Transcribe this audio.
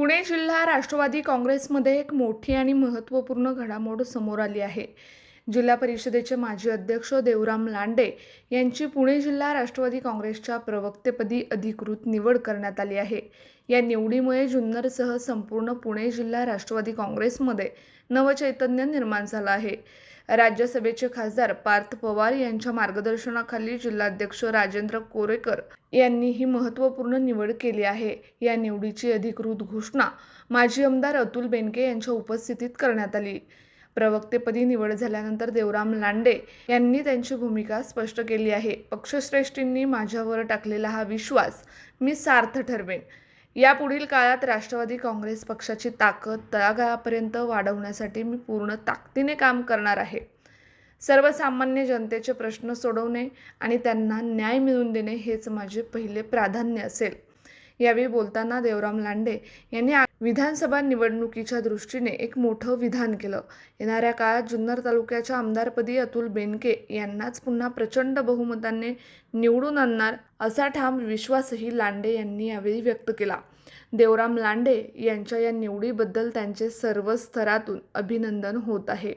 पुणे जिल्हा राष्ट्रवादी काँग्रेसमध्ये एक मोठी आणि महत्त्वपूर्ण घडामोड समोर आली आहे। जिल्हा परिषदेचे माजी अध्यक्ष देवराम लांडे यांची पुणे जिल्हा राष्ट्रवादी काँग्रेसच्या प्रवक्तेपदी अधिकृत निवड करण्यात आली आहे। या निवडीमुळे जुन्नरसह संपूर्ण पुणे जिल्हा राष्ट्रवादी काँग्रेसमध्ये नवचैतन्य निर्माण झालं आहे। राज्यसभेचे खासदार पार्थ पवार यांच्या मार्गदर्शनाखाली जिल्हाध्यक्ष राजेंद्र कोरेकर यांनी ही महत्त्वपूर्ण निवड केली आहे। या निवडीची अधिकृत घोषणा माजी आमदार अतुल बेनके यांच्या उपस्थितीत करण्यात आली। प्रवक्तेपदी निवड झाल्यानंतर देवराम लांडे यांनी त्यांची भूमिका स्पष्ट केली आहे। पक्षश्रेष्ठींनी माझ्यावर टाकलेला हा विश्वास मी सार्थ ठरवेन। यापुढील काळात राष्ट्रवादी काँग्रेस पक्षाची ताकद तळागाळापर्यंत वाढवण्यासाठी मी पूर्ण ताकदीने काम करणार आहे। सर्वसामान्य जनतेचे प्रश्न सोडवणे आणि त्यांना न्याय मिळवून देणे हेच माझे पहिले प्राधान्य असेल। यावेळी बोलताना देवराम लांडे यांनी विधानसभा निवडणुकीच्या दृष्टीने एक मोठं विधान केलं। येणाऱ्या काळात जुन्नर तालुक्याच्या आमदारपदी अतुल बेनके यांनाच पुन्हा प्रचंड बहुमताने निवडून आणणार असा ठाम विश्वासही लांडे यांनी यावेळी व्यक्त केला। देवराम लांडे यांच्या या निवडीबद्दल त्यांचे सर्व स्तरातून अभिनंदन होत आहे।